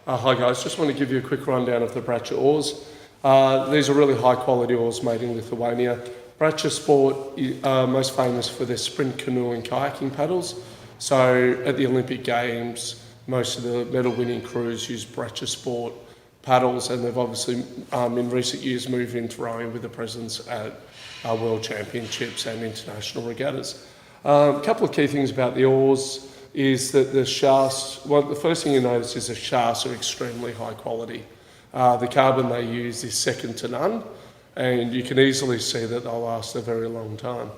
Hi guys, just want to give you a quick rundown of the Braca Oars. These are really high quality oars made in Lithuania. Braca Sport are most famous for their sprint canoe and kayaking paddles. So at the Olympic Games, most of the medal winning crews use Braca Sport paddles, and they've obviously in recent years moved into rowing with a presence at World Championships and international regattas. A couple of key things about the oars is that the shafts, well, the first thing you notice is the shafts are extremely high quality. The carbon they use is second to none, and you can easily see that they'll last a very long time.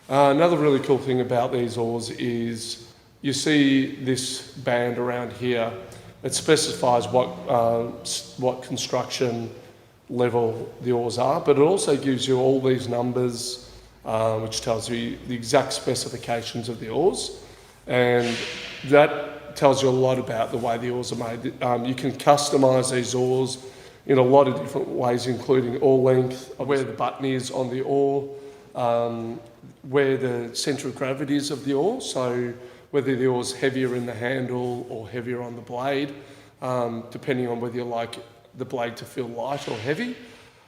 Another really cool thing about these oars is you see this band around here. It specifies what construction level the oars are, but it also gives you all these numbers, which tells you the exact specifications of the oars. And that tells you a lot about the way the oars are made. You can customise these oars in a lot of different ways, including oar length, where the button is on the oar, where the centre of gravity is of the oar, so whether the oar's heavier in the handle or heavier on the blade, depending on whether you like the blade to feel light or heavy.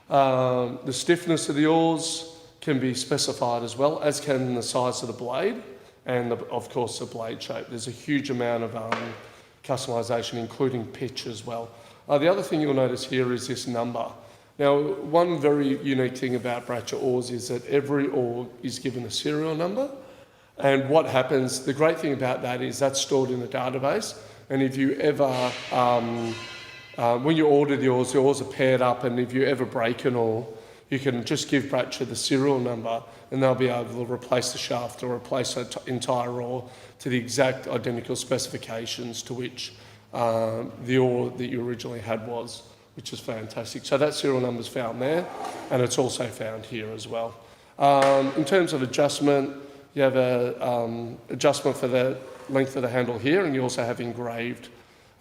The stiffness of the oars can be specified as well, as can the size of the blade. And of course the blade shape. There's a huge amount of customisation, including pitch as well. The other thing you'll notice here is this number. Now, one very unique thing about Braca oars is that every oar is given a serial number. And what happens, the great thing about that is that's stored in a database. And if you ever, when you order the oars are paired up, and if you ever break an oar, you can just give Braca the serial number and they'll be able to replace the shaft or replace the entire oar to the exact identical specifications to which the oar that you originally had was, which is fantastic. So that serial number is found there, and it's also found here as well. In terms of adjustment, you have an adjustment for the length of the handle here, and you also have engraved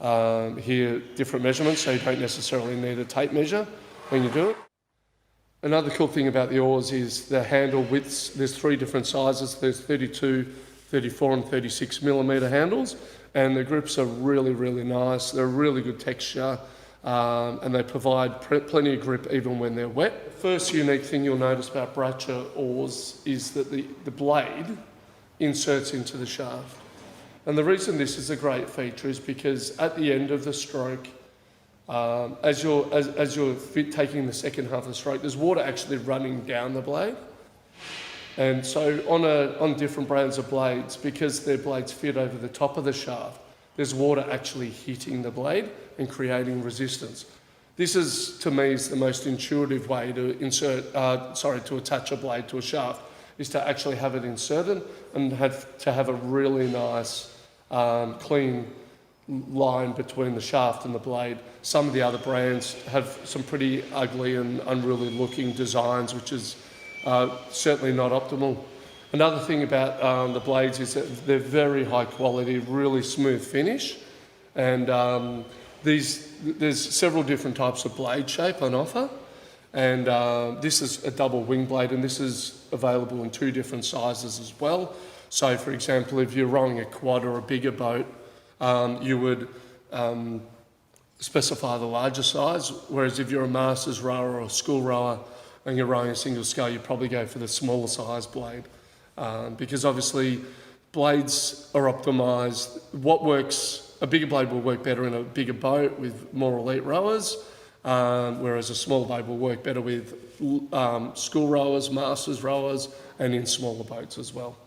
here different measurements, so you don't necessarily need a tape measure when you do it. Another cool thing about the oars is the handle widths. There's three different sizes. There's 32, 34 and 36 millimetre handles, and the grips are really, really nice. They're a really good texture, and they provide plenty of grip even when they're wet. The first unique thing you'll notice about Braca oars is that the blade inserts into the shaft. And the reason this is a great feature is because at the end of the stroke, as you're taking the second half of the stroke, there's water actually running down the blade. And so on different brands of blades, because their blades fit over the top of the shaft, there's water actually hitting the blade and creating resistance. This is, to me, is the most intuitive way to to attach a blade to a shaft, is to actually have it inserted and have a really nice, clean line between the shaft and the blade. Some of the other brands have some pretty ugly and unruly looking designs, which is certainly not optimal. Another thing about the blades is that they're very high quality, really smooth finish, and there's several different types of blade shape on offer, and this is a double wing blade, and this is available in two different sizes as well. So for example, if you're rowing a quad or a bigger boat, you would specify the larger size, whereas if you're a master's rower or a school rower and you're rowing a single scull, you probably go for the smaller size blade, because obviously blades are optimised. A bigger blade will work better in a bigger boat with more elite rowers, whereas a small blade will work better with school rowers, master's rowers, and in smaller boats as well.